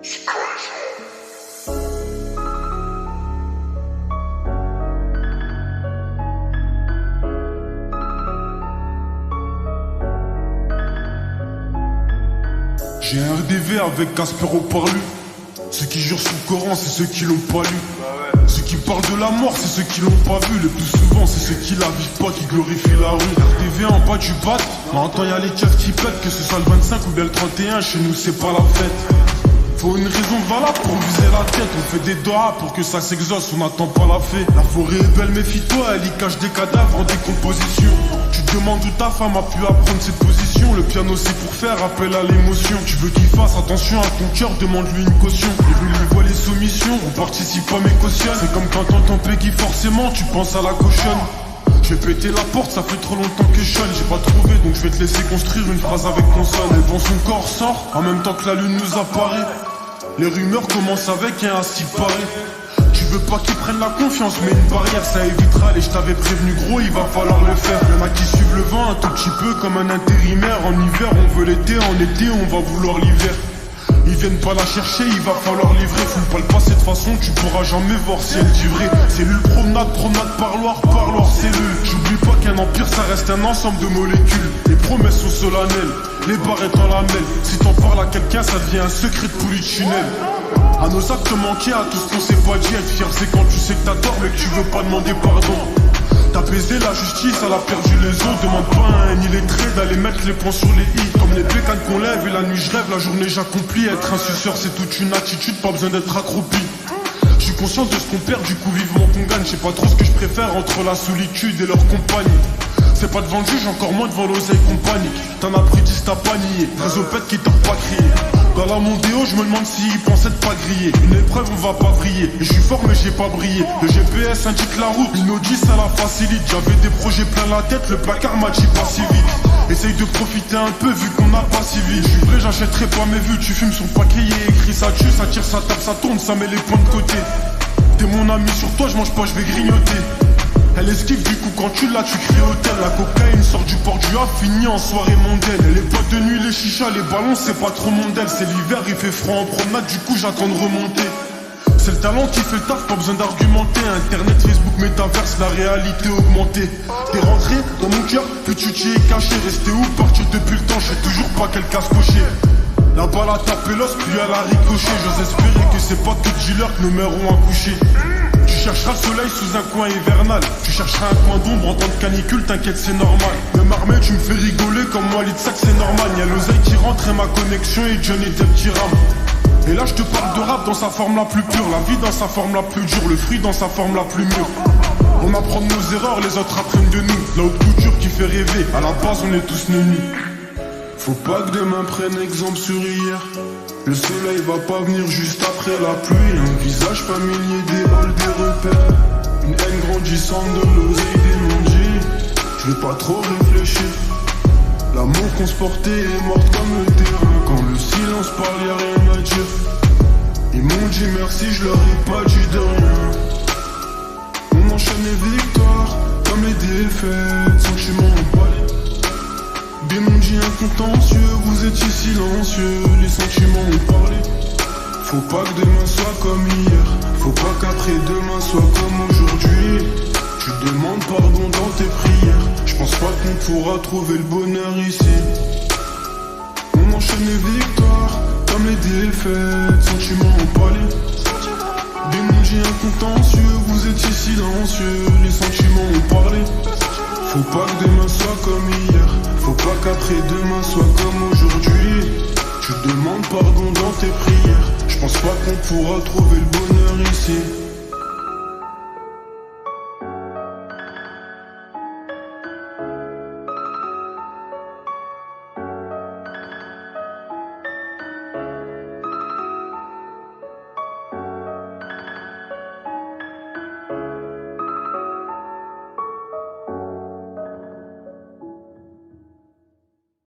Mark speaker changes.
Speaker 1: J'ai un RDV avec Casper au parlu. Ceux qui jurent sur le Coran, c'est ceux qui l'ont pas lu. Ceux qui parlent de la mort, c'est ceux qui l'ont pas vu. Le plus souvent, c'est ceux qui la vivent pas, qui glorifient la rue. RDV en bas du bat, maintenant y'a les keufs qui pètent. Que ce soit le 25 ou bien le 31, chez nous c'est pas la fête. Faut une raison valable pour viser la tête. On fait des doigts pour que ça s'exauce, on n'attend pas la fée. La forêt est belle, méfie-toi, elle y cache des cadavres en décomposition. Tu te demandes où ta femme a pu apprendre cette position. Le piano c'est pour faire appel à l'émotion. Tu veux qu'il fasse attention à ton cœur, demande-lui une caution. Les rues lui voient les soumissions, on participe pas mais cautionne. C'est comme quand t'entends Peggy, forcément tu penses à la cochonne. Je vais péter la porte, ça fait trop longtemps que je chonne. J'ai pas trouvé donc je vais te laisser construire une phrase avec consonne. Elle vend son corps sort, en même temps que la lune nous apparaît. Les rumeurs commencent avec un assis paraît. Tu veux pas qu'ils prennent la confiance, mais une barrière ça évitera. Et je t'avais prévenu gros, il va falloir le faire. Y'en a qui suivent le vent un tout petit peu comme un intérimaire. En hiver on veut l'été, en été on va vouloir l'hiver. Ils viennent pas la chercher, il va falloir livrer. Fous pas le passer de façon, tu pourras jamais voir si elle dit vrai. Cellule, promenade, parloir, cellule. J'oublie pas qu'un empire ça reste un ensemble de molécules. Les promesses sont solennelles, les barrettes en lamelles. Si t'en parles à quelqu'un, ça devient un secret de polytunnel. À nos actes manqués, à tout ce qu'on s'est pas dit. Être fier c'est quand tu sais que t'as tort mais que tu veux pas demander pardon. T'as baisé la justice, elle a perdu les os. Demande pas à un illettré d'aller mettre les points sur les i. Comme les bécanes qu'on lève et la nuit je rêve, la journée j'accomplis. Être un suceur c'est toute une attitude, pas besoin d'être accroupi. Je suis conscient de ce qu'on perd, du coup vivement qu'on gagne. Je sais pas trop ce que je préfère entre la solitude et leur compagne. C'est pas devant le juge, encore moins devant l'oseille qu'on panique. T'en as pris 10, t'as pas nié. Réseau pète qui t'a pas crié. Dans la mondéo, je me demande s'il pensait de pas griller. Une épreuve, on va pas vriller. Et je suis fort, mais j'ai pas brillé. Le GPS indique la route, une Audi, ça la facilite. J'avais des projets plein la tête, le placard m'a dit pas si vite. Essaye de profiter un peu, vu qu'on n'a pas si vite. Je suis vrai, j'achèterai pas mes vues. Tu fumes sur le paquet, écrit ça tue, ça tire, ça tape, ça tourne, ça met les points de côté. T'es mon ami sur toi, je mange pas, je vais grignoter. Elle esquive du coup quand tu l'as tu cries hôtel. La cocaïne sort du port du Havre, finit en soirée mondaine. Les boîtes de nuit, les chichas, les ballons c'est pas trop mondaine. C'est l'hiver, il fait froid en promenade, du coup j'attends de remonter. C'est le talent qui fait le taf, pas besoin d'argumenter. Internet, Facebook, métaverse, la réalité augmentée. T'es rentré dans mon cœur, puis tu t'y es caché. Resté où, parti depuis le temps, je sais toujours pas quel casse coché. La balle a tapé l'os, puis elle a ricoché. J'ose espérer que c'est pas que dealers que nos mères ont accouché. Tu chercheras le soleil sous un coin hivernal. Tu chercheras un coin d'ombre en temps de canicule, t'inquiète c'est normal. Même armé tu me fais rigoler comme moi l'Itsac c'est normal. Y'a l'oseille qui rentre et ma connexion et Johnny Depp qui rame. Et là je te parle de rap dans sa forme la plus pure. La vie dans sa forme la plus dure, le fruit dans sa forme la plus mûre. On apprend de nos erreurs, les autres apprennent de nous. La haute couture qui fait rêver, à la base on est tous nus. Faut pas que demain prenne exemple sur hier. Le soleil va pas venir juste après la pluie. Un visage familier, des halls, des repères. Une haine grandissante de l'oseille des non-dits. Je vais pas trop réfléchir. L'amour qu'on se portait est morte comme le terrain. Quand le silence parle y'a rien à dire. Ils m'ont dit merci, je leur ai pas dit de rien. On enchaîne les victoires comme les défaites. Sentiments emballés. Des mondes incontentieux, vous étiez silencieux, les sentiments ont parlé. Faut pas que demain soit comme hier, faut pas qu'après-demain soit comme aujourd'hui. Tu demandes pardon dans tes prières, je pense pas qu'on pourra trouver le bonheur ici. On enchaîne les victoires, comme les défaites, sentiments ont parlé. Des mondes incontentieux, vous étiez silencieux, les sentiments ont parlé. Faut pas que demain soit comme hier, faut pas qu'après-demain soit comme aujourd'hui. Tu demandes pardon dans tes prières, je pense pas qu'on pourra trouver le bonheur ici.